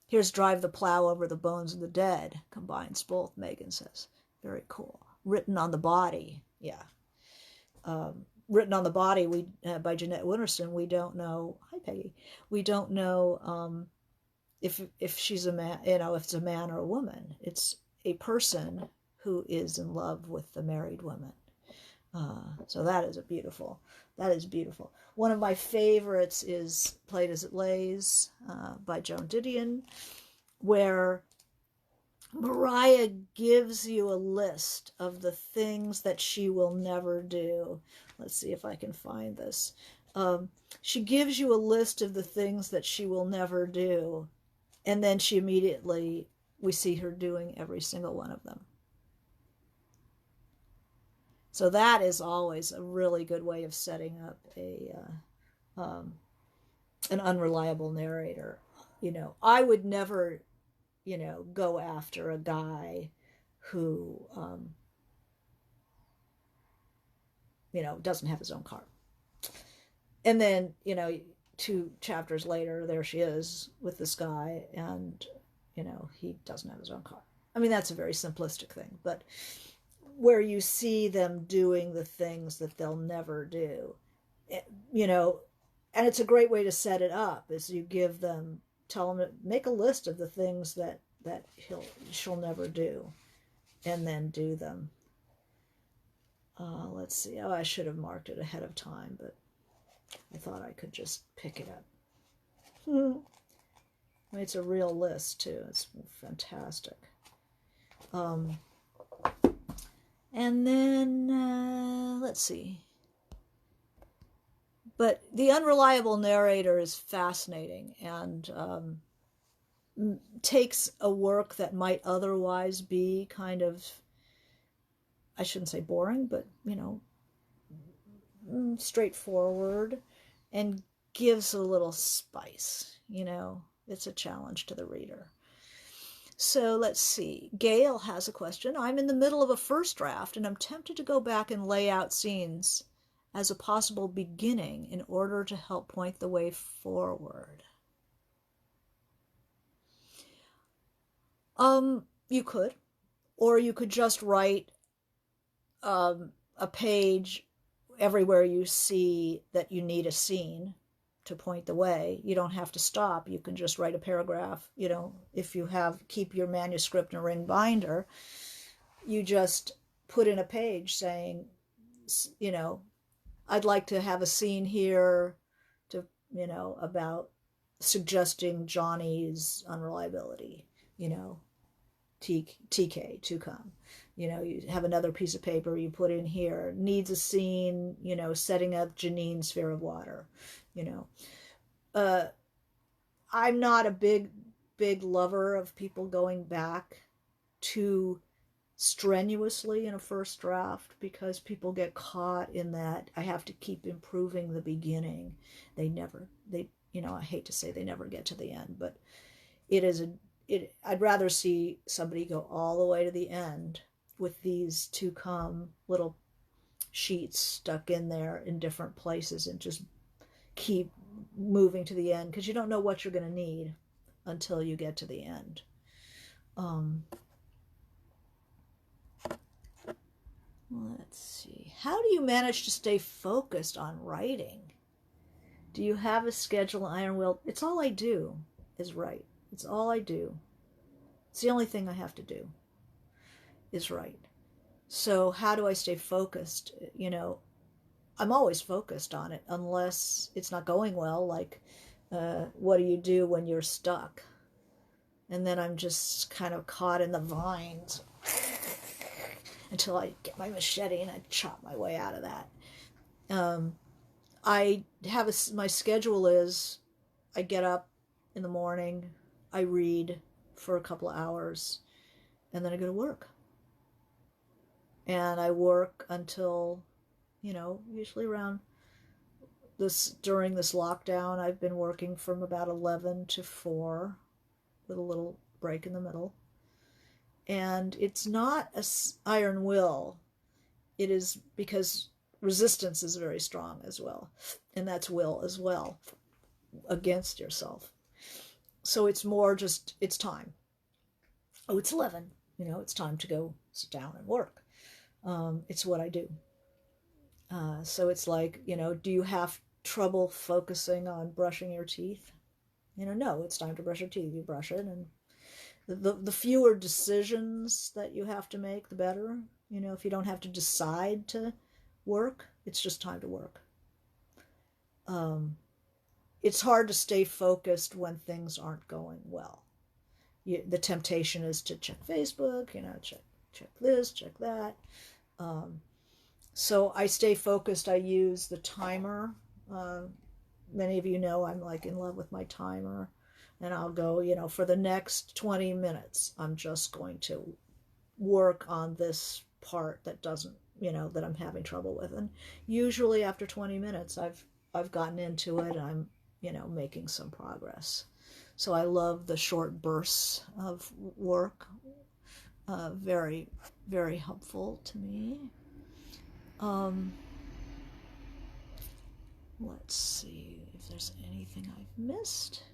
Here's Drive the Plow Over the Bones of the Dead, combines both, Megan says. Very cool. Written on the Body, yeah. Written on the Body by Jeanette Winterston. We don't know, hi Peggy, we don't know if she's a man, if it's a man or a woman. It's a person who is in love with the married woman. So that is beautiful. One of my favorites is Played as It Lays by Joan Didion, where Mariah gives you a list of the things that she will never do. Let's see if I can find this. She gives you a list of the things that she will never do, and then we see her doing every single one of them. So that is always a really good way of setting up an unreliable narrator. I would never, go after a guy who, doesn't have his own car. And then, 2 chapters later, there she is with this guy, and, he doesn't have his own car. I mean, that's a very simplistic thing, but where you see them doing the things that they'll never do, and it's a great way to set it up, is you tell them to make a list of the things that she'll never do, and then do them. Let's see. Oh, I should have marked it ahead of time, but I thought I could just pick it up. I mean, it's a real list too. It's fantastic. And then, let's see. But The Unreliable Narrator is fascinating, and takes a work that might otherwise be kind of, I shouldn't say boring, but, straightforward, and gives a little spice. It's a challenge to the reader. So let's see. Gail has a question. I'm in the middle of a first draft, and I'm tempted to go back and lay out scenes as a possible beginning in order to help point the way forward. You could, or you could just write a page everywhere you see that you need a scene to point the way. You don't have to stop. You can just write a paragraph. If you keep your manuscript in a ring binder, you just put in a page saying, I'd like to have a scene here to, about suggesting Johnny's unreliability, TK, to come. You have another piece of paper you put in here, needs a scene, setting up Janine's sphere of water. I'm not a big lover of people going back too strenuously in a first draft, because people get caught in that I have to keep improving the beginning. I hate to say they never get to the end, but I'd rather see somebody go all the way to the end with these to come little sheets stuck in there in different places, and just keep moving to the end, because you don't know what you're going to need until you get to the end. Let's see. How do you manage to stay focused on writing? Do you have a schedule, iron will? It's all I do is write. It's all I do. It's the only thing I have to do is write. So how do I stay focused? I'm always focused on it, unless it's not going well, like what do you do when you're stuck? And then I'm just kind of caught in the vines until I get my machete and I chop my way out of that. My schedule is, I get up in the morning, I read for a couple of hours, and then I go to work. and I work until, usually around during this lockdown, I've been working from about 11 to 4 with a little break in the middle. And it's not a iron will. It is because resistance is very strong as well. And that's will as well against yourself. So it's more just, it's time. Oh, it's 11. It's time to go sit down and work. It's what I do. So it's like, do you have trouble focusing on brushing your teeth? No, it's time to brush your teeth. You brush it, and the fewer decisions that you have to make, the better. If you don't have to decide to work, it's just time to work. It's hard to stay focused when things aren't going well. The temptation is to check Facebook, check this, check that. So I stay focused. I use the timer. Many of you know I'm like in love with my timer, and I'll go, for the next 20 minutes, I'm just going to work on this part that doesn't, that I'm having trouble with. And usually after 20 minutes, I've gotten into it, and I'm, making some progress. So I love the short bursts of work. Very, very helpful to me. Let's see if there's anything I've missed.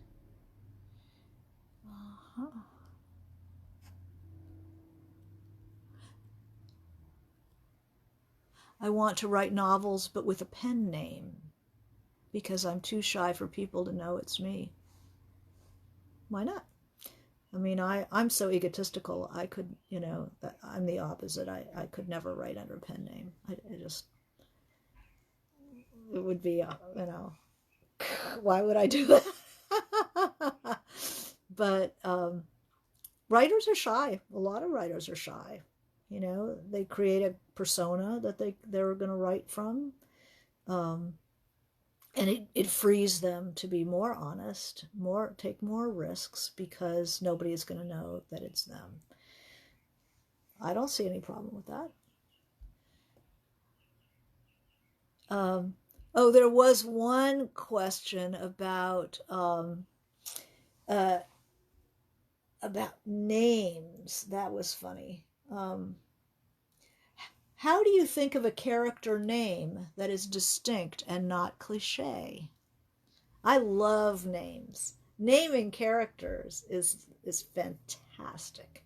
I want to write novels, but with a pen name, because I'm too shy for people to know it's me. Why not? I mean, I'm so egotistical. I could, I'm the opposite. I could never write under a pen name. It would be, why would I do that? But writers are shy. A lot of writers are shy. They create a persona that they're going to write from. And it frees them to be more honest, take more risks, because nobody is going to know that it's them. I don't see any problem with that. There was one question about names. That was funny. How do you think of a character name that is distinct and not cliche? I love names. Naming characters is fantastic.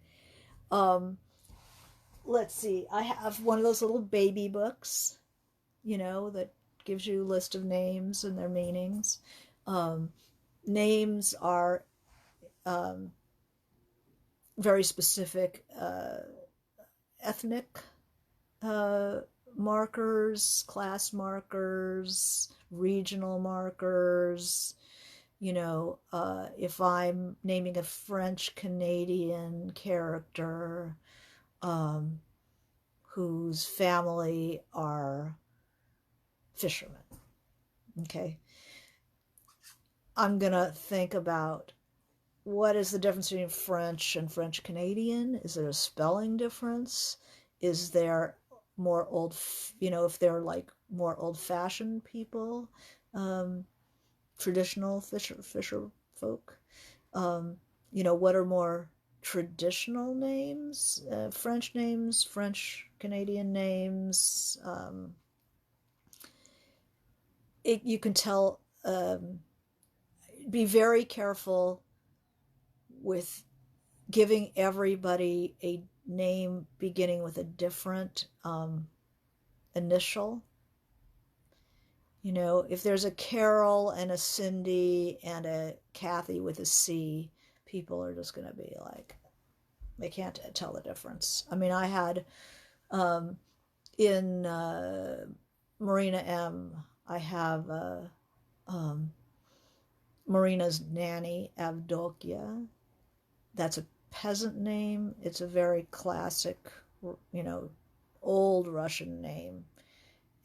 Let's see. I have one of those little baby books, that gives you a list of names and their meanings. Names are very specific ethnic markers, class markers, regional markers. If I'm naming a French Canadian character whose family are fishermen, okay, I'm gonna think about what is the difference between French and French Canadian. Is there a spelling difference? Is there more if they're like more old-fashioned people, traditional fisher folk, what are more traditional names, French names, French Canadian names. You can tell. Be very careful with giving everybody a name beginning with a different initial. If there's a Carol and a Cindy and a Kathy with a C, people are just going to be like, they can't tell the difference. I mean, I had in Marina M, I have Marina's nanny, Avdokia. That's a peasant name. It's a very classic, old Russian name.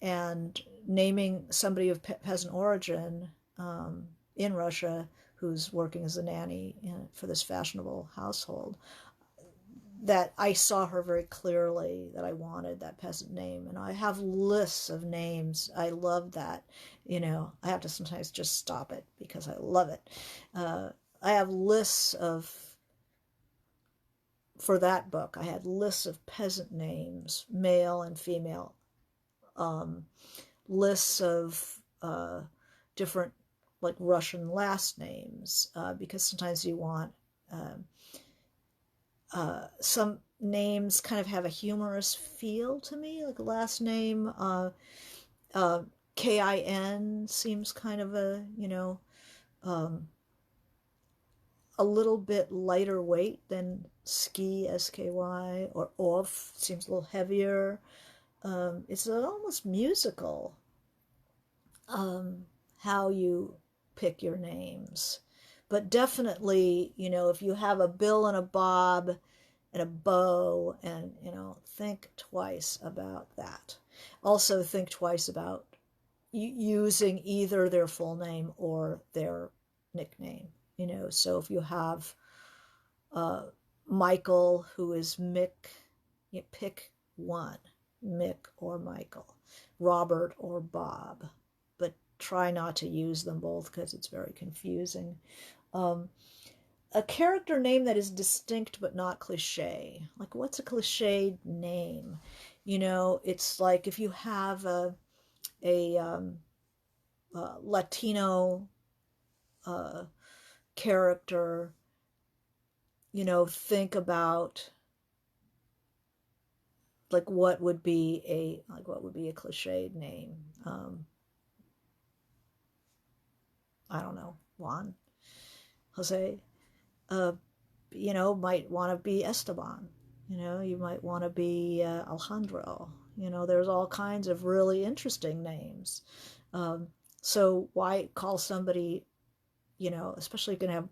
And naming somebody of peasant origin in Russia who's working as a nanny for this fashionable household, that I saw her very clearly that I wanted that peasant name. And I have lists of names. I love that. I have to sometimes just stop it because I love it. I have lists of, for that book, I had lists of peasant names, male and female, lists of different, like Russian last names, because sometimes you want, some names kind of have a humorous feel to me, like last name, Kin seems kind of a little bit lighter weight than ski, SKY, or off seems a little heavier. It's almost musical, how you pick your names. But definitely, if you have a Bill and a Bob and a Bo, and, think twice about that. Also, think twice about using either their full name or their nickname. So if you have Michael, who is Mick, you pick one, Mick or Michael, Robert or Bob, but try not to use them both because it's very confusing. A character name that is distinct but not cliche. Like, what's a cliched name? It's like if you have a Latino character, think about like what would be a cliched name. I don't know, Juan, Jose. Might want to be Esteban. You might want to be Alejandro. There's all kinds of really interesting names. So why call somebody, especially going to have,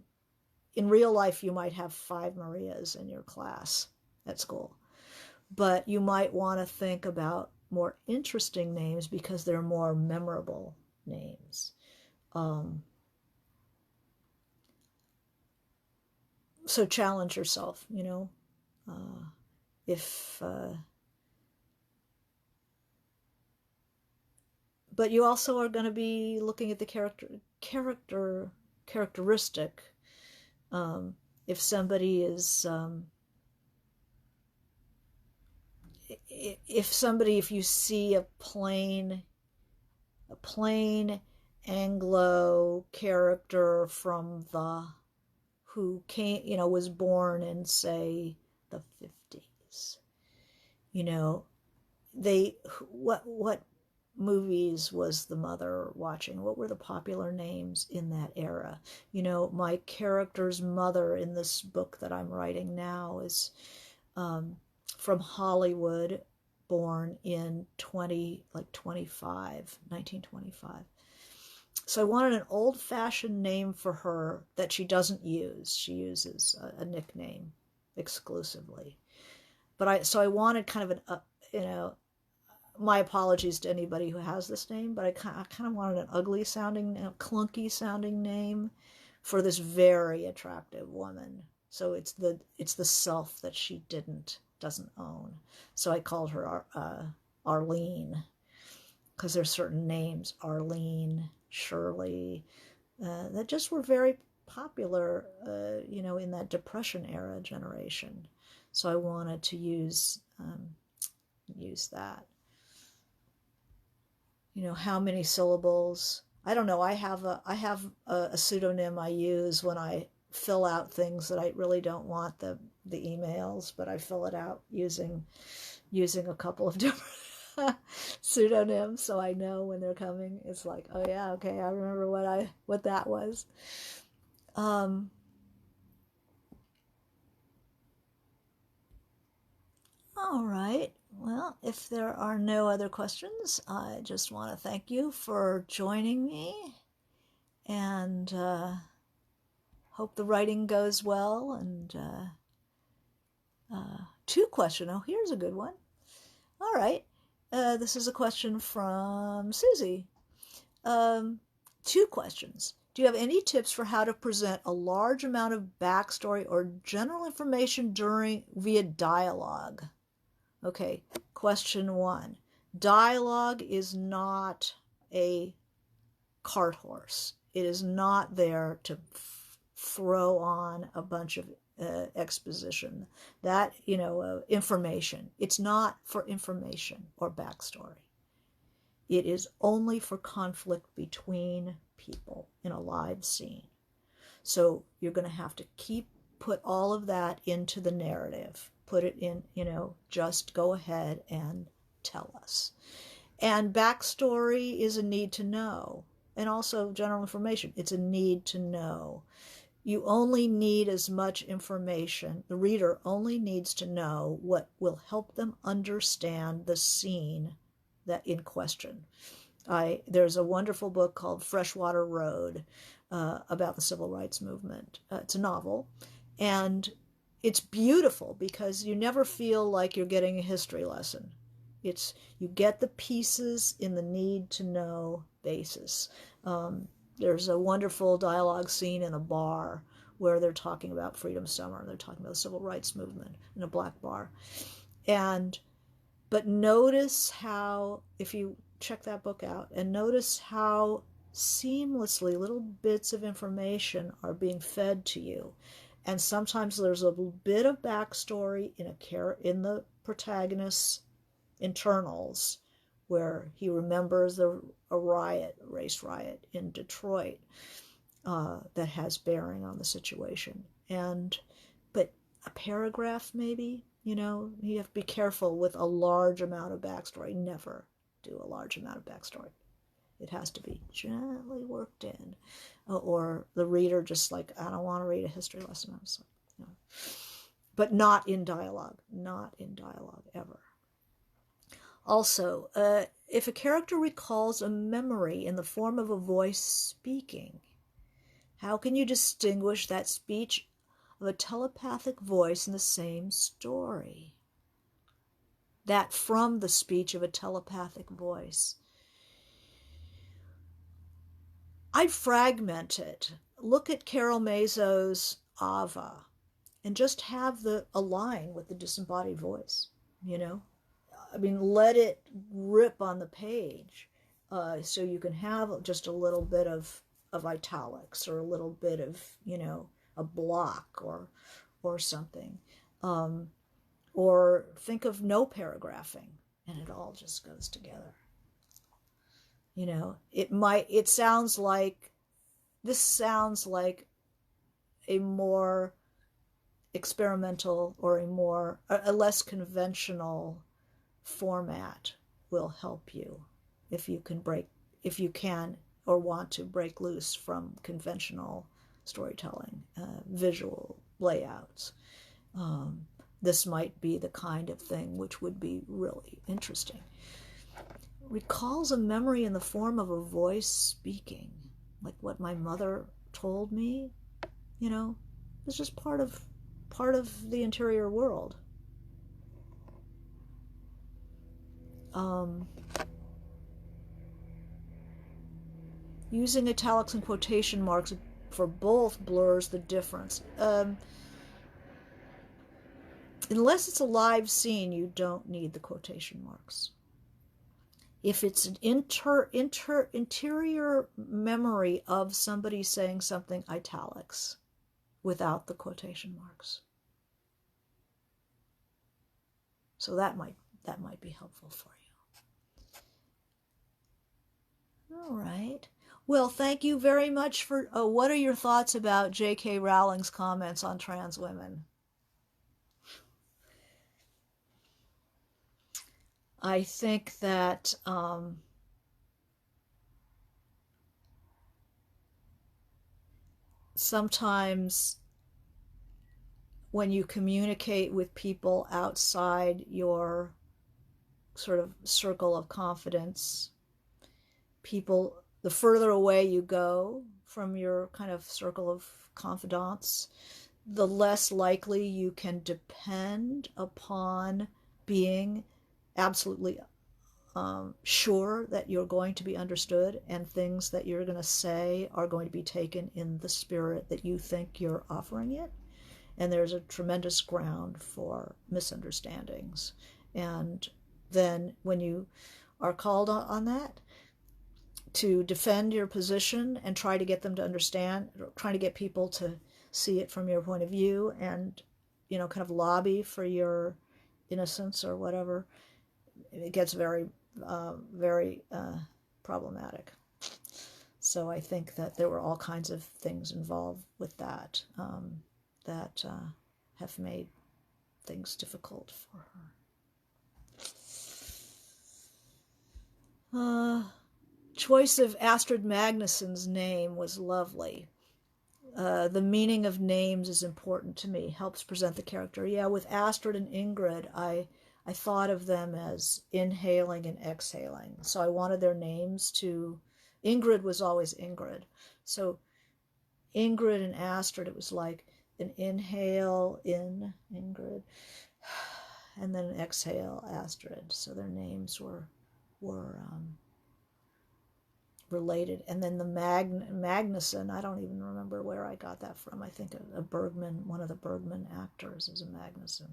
in real life, you might have 5 Marias in your class at school. But you might want to think about more interesting names because they're more memorable names. So challenge yourself, if but you also are going to be looking at the characteristic. If somebody is if you see a plain Anglo character from who came, was born in, say, the 50s, what movies was the mother watching? What were the popular names in that era? My character's mother in this book that I'm writing now is from Hollywood, born in 1925. So I wanted an old-fashioned name for her that she doesn't use. She uses a nickname exclusively. So I wanted kind of my apologies to anybody who has this name, but I kind of wanted an ugly-sounding, clunky-sounding name for this very attractive woman. So it's the self that she doesn't own. So I called her Arlene, because there's certain names, Arlene, Shirley, that just were very popular, in that Depression era generation. So I wanted to use that. How many syllables? I don't know. I have a pseudonym I use when I fill out things that I really don't want the emails, but I fill it out using a couple of different pseudonyms, so I know when they're coming. It's like, oh yeah, okay, I remember what that was. All right. Well, if there are no other questions, I just want to thank you for joining me, and hope the writing goes well. And 2 questions. Oh, here's a good one. All right. This is a question from Susie. 2 questions. Do you have any tips for how to present a large amount of backstory or general information via dialogue? Okay, question 1. Dialogue is not a cart horse. It is not there to throw on a bunch of exposition, that, information. It's not for information or backstory. It is only for conflict between people in a live scene. So you're going to have to put all of that into the narrative. Put it in, just go ahead and tell us. And backstory is a need to know. And also general information. It's a need to know. You only need as much information. The reader only needs to know what will help them understand the scene that in question. There's a wonderful book called Freshwater Road about the civil rights movement. It's a novel, and it's beautiful because you never feel like you're getting a history lesson. You get the pieces in the need to know basis. There's a wonderful dialogue scene in a bar where they're talking about Freedom Summer, and they're talking about the civil rights movement in a black bar. But notice how, if you check that book out, and notice how seamlessly little bits of information are being fed to you. And sometimes there's a bit of backstory in the protagonist's internals, where he remembers a race riot in Detroit that has bearing on the situation. But a paragraph maybe, you have to be careful with a large amount of backstory. Never do a large amount of backstory. It has to be gently worked in. Or the reader just like, I don't want to read a history lesson. I was like, no. But not in dialogue. Not in dialogue, ever. Also, if a character recalls a memory in the form of a voice speaking, how can you distinguish that speech of a telepathic voice in the same story? That from the speech of a telepathic voice. I'd fragment it. Look at Carol Mazo's Ava and just have a line with the disembodied voice, let it rip on the page, so you can have just a little bit of italics, or a little bit of, a block or something. Or think of no paragraphing, and it all just goes together. This sounds like a more experimental or a less conventional format will help you if you can or want to break loose from conventional storytelling, visual layouts. This might be the kind of thing which would be really interesting. Recalls a memory in the form of a voice speaking, like what my mother told me. It's just part of the interior world. Using italics and quotation marks for both blurs the difference. Unless it's a live scene, you don't need the quotation marks. If it's an interior memory of somebody saying something, italics without the quotation marks. So that might be helpful for you. All right. Well, thank you very much for. What are your thoughts about J.K. Rowling's comments on trans women? I think that sometimes when you communicate with people outside your sort of circle of confidence, the further away you go from your kind of circle of confidants, the less likely you can depend upon being absolutely sure that you're going to be understood, and things that you're going to say are going to be taken in the spirit that you think you're offering it. And there's a tremendous ground for misunderstandings. And then when you are called on that, to defend your position and try to get them to understand, trying to get people to see it from your point of view, and kind of lobby for your innocence or whatever, it gets very very problematic. So I think that there were all kinds of things involved with that that have made things difficult for her. Choice of Astrid Magnusson's name was lovely. The meaning of names is important to me, helps present the character. Yeah, with Astrid and Ingrid, I thought of them as inhaling and exhaling. So I wanted their names to... Ingrid was always Ingrid. So Ingrid and Astrid, it was like an inhale in Ingrid, and then an exhale Astrid. So their names were related. And then the Magnusson, I don't even remember where I got that from. I think a Bergman, one of the Bergman actors, is a Magnusson.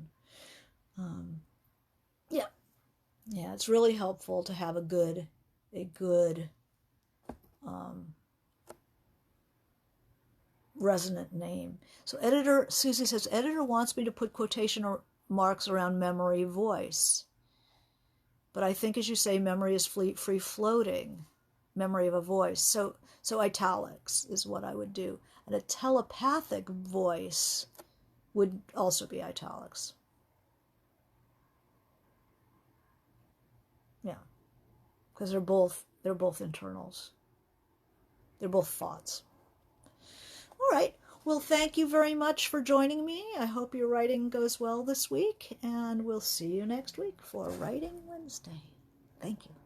Yeah, it's really helpful to have a good resonant name. So Susie says, editor wants me to put quotation marks around memory voice. But I think, as you say, memory is free floating, memory of a voice. So italics is what I would do. And a telepathic voice would also be italics. Yeah, because they're both internals. They're both thoughts. All right. Well, thank you very much for joining me. I hope your writing goes well this week, and we'll see you next week for Writing Wednesday. Thank you.